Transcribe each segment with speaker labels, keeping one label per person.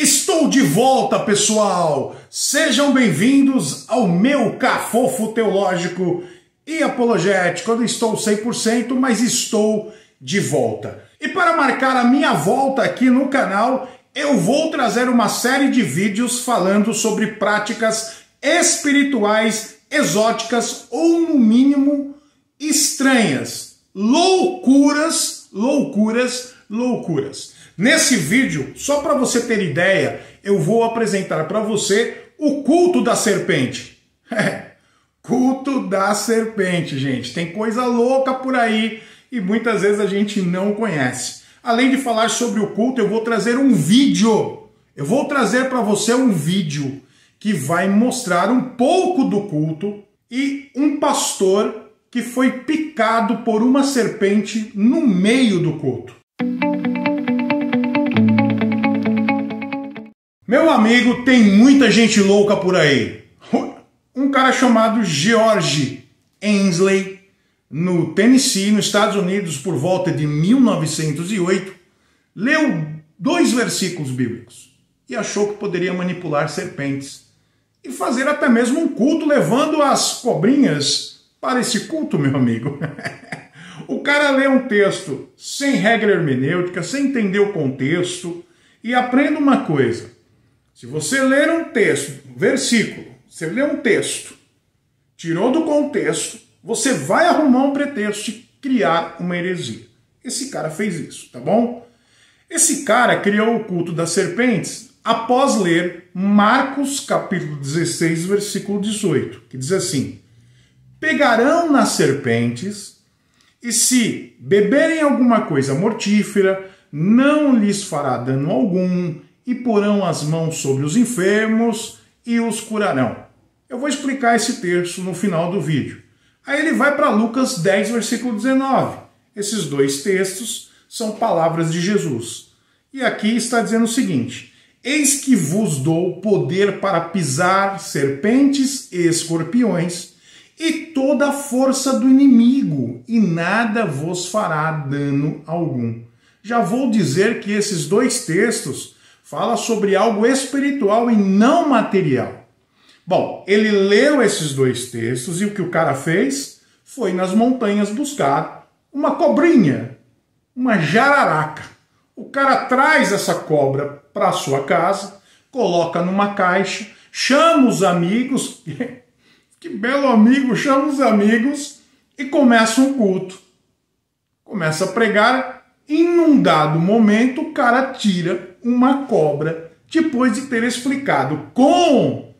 Speaker 1: Estou de volta, pessoal! Sejam bem-vindos ao meu cafofo teológico e apologético. Eu não estou 100%, mas estou de volta. E para marcar a minha volta aqui no canal, eu vou trazer uma série de vídeos falando sobre práticas espirituais, exóticas ou, no mínimo, estranhas. Loucuras. Nesse vídeo, só para você ter ideia, eu vou apresentar para você o culto da serpente. Culto da serpente, gente. Tem coisa louca por aí e muitas vezes a gente não conhece. Além de falar sobre o culto, eu vou trazer um vídeo. Eu vou trazer para você um vídeo que vai mostrar um pouco do culto e um pastor que foi picado por uma serpente no meio do culto. Meu amigo, tem muita gente louca por aí. Um cara chamado George Ainsley, no Tennessee, nos Estados Unidos, por volta de 1908, leu 2 versículos bíblicos e achou que poderia manipular serpentes e fazer até mesmo um culto levando as cobrinhas para esse culto, meu amigo. O cara lê um texto sem regra hermenêutica, sem entender o contexto, e aprenda uma coisa. Se você ler um texto, versículo, você lê um texto, tirou do contexto, você vai arrumar um pretexto de criar uma heresia. Esse cara fez isso, tá bom? Esse cara criou o culto das serpentes após ler Marcos capítulo 16, versículo 18, que diz assim: pegarão nas serpentes e se beberem alguma coisa mortífera, não lhes fará dano algum, e porão as mãos sobre os enfermos e os curarão. Eu vou explicar esse texto no final do vídeo. Aí ele vai para Lucas 10, versículo 19. Esses 2 textos são palavras de Jesus. E aqui está dizendo o seguinte: eis que vos dou poder para pisar serpentes e escorpiões e toda a força do inimigo, e nada vos fará dano algum. Já vou dizer que esses 2 textos fala sobre algo espiritual e não material. Bom, ele leu esses 2 textos e o que o cara fez foi nas montanhas buscar uma cobrinha, uma jararaca. O cara traz essa cobra para a sua casa, coloca numa caixa, chama os amigos, que belo amigo, chama os amigos e começa um culto. Começa a pregar. Em um dado momento, o cara tira uma cobra, depois de ter explicado com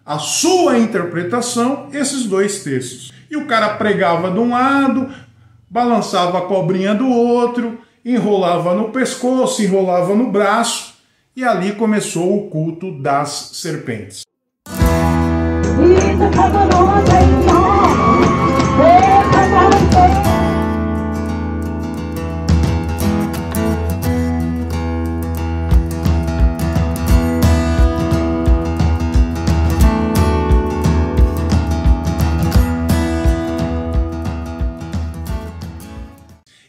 Speaker 1: a sua interpretação esses 2 textos. E o cara pregava de um lado, balançava a cobrinha do outro, enrolava no pescoço, enrolava no braço, e ali começou o culto das serpentes.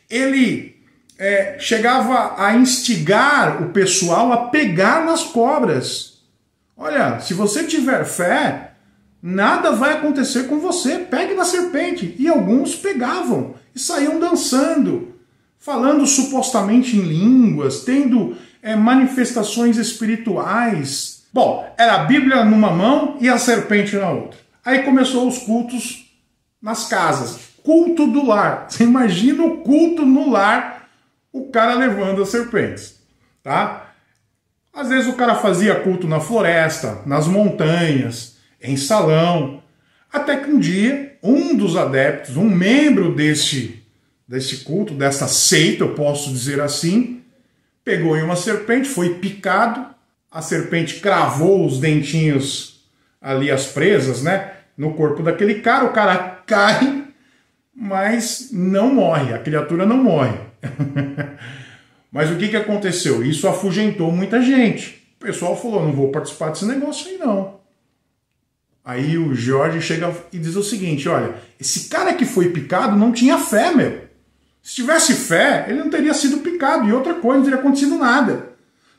Speaker 1: Ele chegava a instigar o pessoal a pegar nas cobras. Olha, se você tiver fé, nada vai acontecer com você. Pegue na serpente. E alguns pegavam e saíam dançando, falando supostamente em línguas, tendo manifestações espirituais. Bom, era a Bíblia numa mão e a serpente na outra. Aí começou os cultos nas casas. Culto do lar. Você imagina o culto no lar, o cara levando as serpentes, tá? Às vezes o cara fazia culto na floresta, nas montanhas, em salão, até que um dia, um dos adeptos, um membro desse culto, dessa seita, eu posso dizer assim, pegou em uma serpente, foi picado, a serpente cravou os dentinhos ali, as presas, né, no corpo daquele cara, o cara cai, mas não morre, a criatura não morre. Mas o que aconteceu? Isso afugentou muita gente. O pessoal falou, não vou participar desse negócio aí não. Aí o Jorge chega e diz o seguinte, olha, esse cara que foi picado não tinha fé, meu. Se tivesse fé, ele não teria sido picado. E outra coisa, não teria acontecido nada.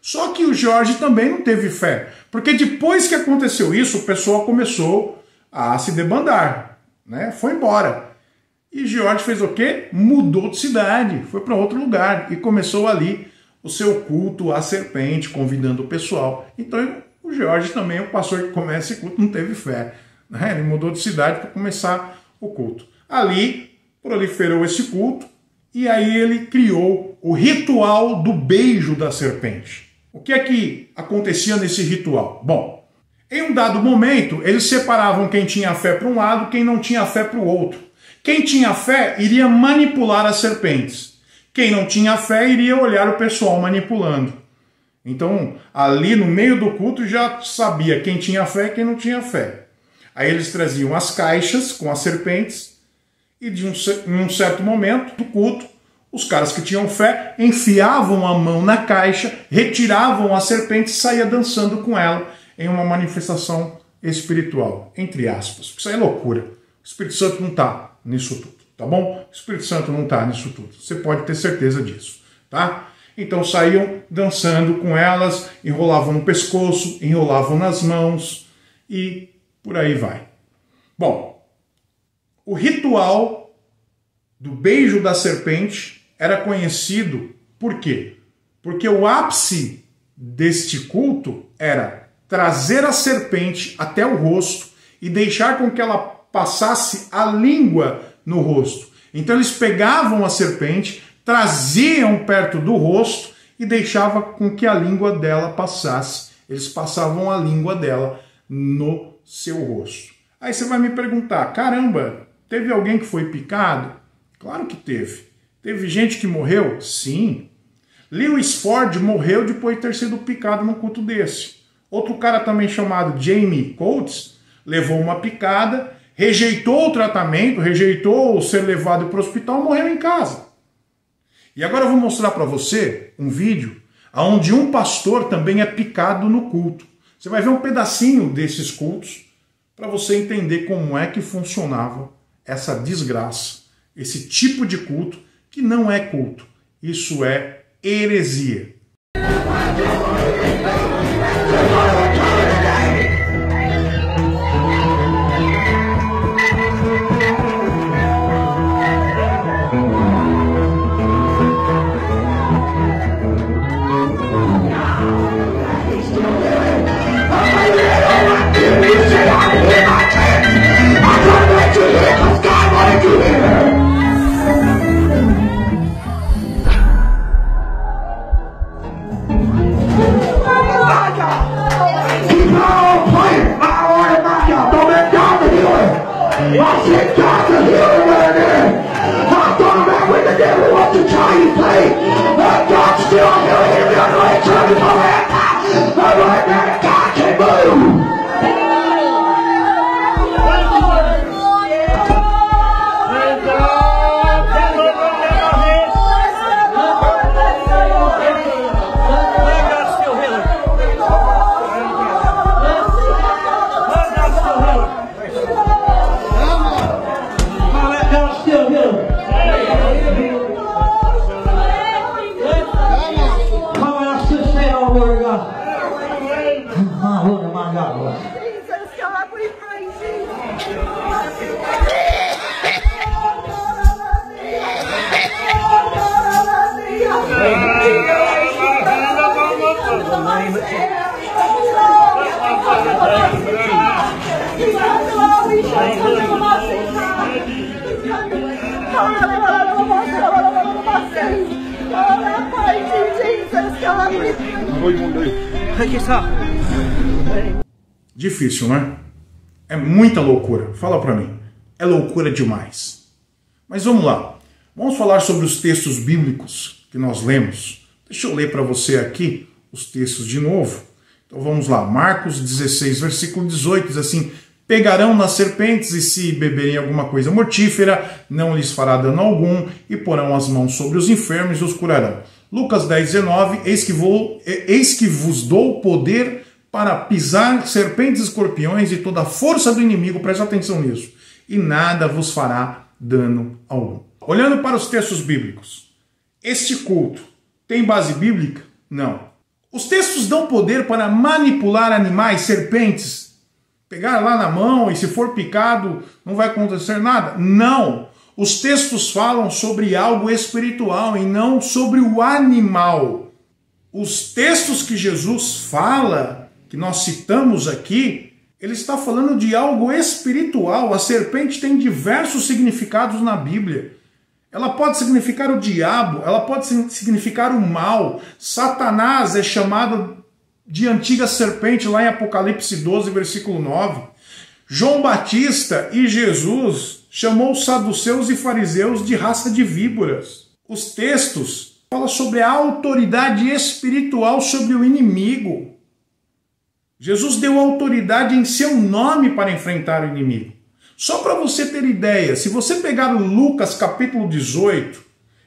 Speaker 1: Só que o George também não teve fé, porque depois que aconteceu isso, o pessoal começou a se debandar, né? Foi embora. E George fez o quê? Mudou de cidade, foi para outro lugar e começou ali o seu culto à serpente, convidando o pessoal. Então o George também, o pastor que começa esse culto, não teve fé, né? Ele mudou de cidade para começar o culto. Ali proliferou esse culto e aí ele criou o ritual do beijo da serpente. O que é que acontecia nesse ritual? Bom, em um dado momento, eles separavam quem tinha fé para um lado, quem não tinha fé para o outro. Quem tinha fé iria manipular as serpentes. Quem não tinha fé iria olhar o pessoal manipulando. Então, ali no meio do culto já sabia quem tinha fé e quem não tinha fé. Aí eles traziam as caixas com as serpentes e em um certo momento do culto, os caras que tinham fé enfiavam a mão na caixa, retiravam a serpente e saíam dançando com ela em uma manifestação espiritual, entre aspas. Isso aí é loucura. O Espírito Santo não está nisso tudo, tá bom? O Espírito Santo não está nisso tudo. Você pode ter certeza disso, tá? Então saíam dançando com elas, enrolavam no pescoço, enrolavam nas mãos e por aí vai. Bom, o ritual do beijo da serpente era conhecido por quê? Porque o ápice deste culto era trazer a serpente até o rosto e deixar com que ela passasse a língua no rosto. Então eles pegavam a serpente, traziam perto do rosto e deixavam com que a língua dela passasse. Eles passavam a língua dela no seu rosto. Aí você vai me perguntar, caramba, teve alguém que foi picado? Claro que teve. Teve gente que morreu? Sim. Lewis Ford morreu depois de ter sido picado num culto desse. Outro cara também chamado Jamie Coates levou uma picada, rejeitou o tratamento, rejeitou ser levado para o hospital e morreu em casa. E agora eu vou mostrar para você um vídeo onde um pastor também é picado no culto. Você vai ver um pedacinho desses cultos para você entender como é que funcionava essa desgraça, esse tipo de culto que não é culto. Isso é heresia. Difícil, né? É muita loucura. Fala pra mim. É loucura demais. Mas vamos lá. Vamos falar sobre os textos bíblicos que nós lemos. Deixa eu ler para você aqui os textos de novo. Então vamos lá. Marcos 16, versículo 18, diz assim: pegarão nas serpentes e se beberem alguma coisa mortífera, não lhes fará dano algum, e porão as mãos sobre os enfermos e os curarão. Lucas 10, 19, eis que vos dou poder para pisar serpentes e escorpiões e toda a força do inimigo, presta atenção nisso, e nada vos fará dano algum. Olhando para os textos bíblicos, este culto tem base bíblica? Não. Os textos dão poder para manipular animais, serpentes, pegar lá na mão e se for picado não vai acontecer nada? Não. Os textos falam sobre algo espiritual e não sobre o animal. Os textos que Jesus fala, que nós citamos aqui, ele está falando de algo espiritual. A serpente tem diversos significados na Bíblia. Ela pode significar o diabo, ela pode significar o mal. Satanás é chamado de antiga serpente lá em Apocalipse 12, versículo 9. João Batista e Jesus chamou os saduceus e fariseus de raça de víboras. Os textos falam sobre a autoridade espiritual sobre o inimigo. Jesus deu autoridade em seu nome para enfrentar o inimigo. Só para você ter ideia, se você pegar o Lucas capítulo 18,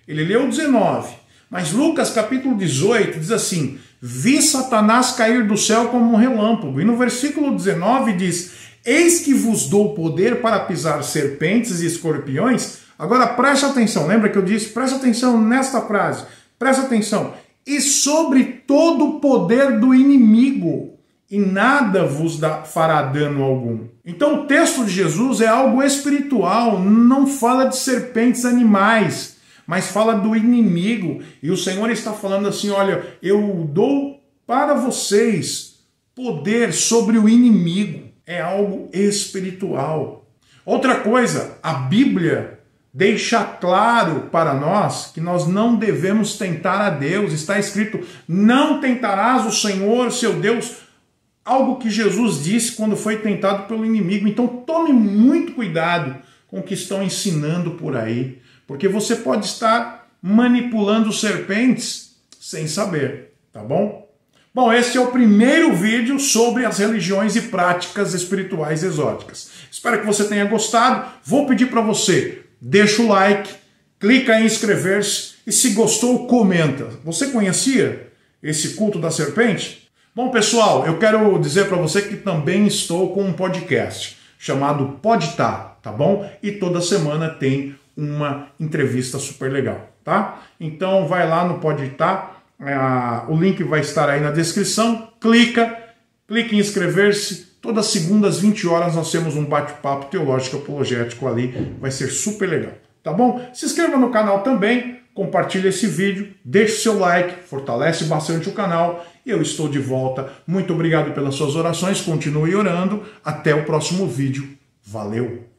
Speaker 1: ele leu 19, mas Lucas capítulo 18 diz assim: vi Satanás cair do céu como um relâmpago. E no versículo 19 diz: eis que vos dou poder para pisar serpentes e escorpiões. Agora preste atenção, lembra que eu disse? Preste atenção nesta frase, preste atenção. E sobre todo o poder do inimigo, e nada vos fará dano algum. Então o texto de Jesus é algo espiritual, não fala de serpentes, animais, mas fala do inimigo. E o Senhor está falando assim: olha, eu dou para vocês poder sobre o inimigo. É algo espiritual. Outra coisa, a Bíblia deixa claro para nós que nós não devemos tentar a Deus. Está escrito: não tentarás o Senhor, seu Deus. Algo que Jesus disse quando foi tentado pelo inimigo. Então tome muito cuidado com o que estão ensinando por aí, porque você pode estar manipulando serpentes sem saber, tá bom? Bom, esse é o primeiro vídeo sobre as religiões e práticas espirituais exóticas. Espero que você tenha gostado. Vou pedir para você, deixa o like, clica em inscrever-se e se gostou, comenta. Você conhecia esse culto da serpente? Bom, pessoal, eu quero dizer para você que também estou com um podcast chamado Podtá, tá bom? E toda semana tem uma entrevista super legal, tá? Então vai lá no Podtá, o link vai estar aí na descrição, clique em inscrever-se. Todas segundas, 20 horas, nós temos um bate-papo teológico apologético ali, vai ser super legal, tá bom? Se inscreva no canal também, compartilhe esse vídeo, deixe seu like, fortalece bastante o canal. Eu estou de volta. Muito obrigado pelas suas orações. Continue orando. Até o próximo vídeo. Valeu!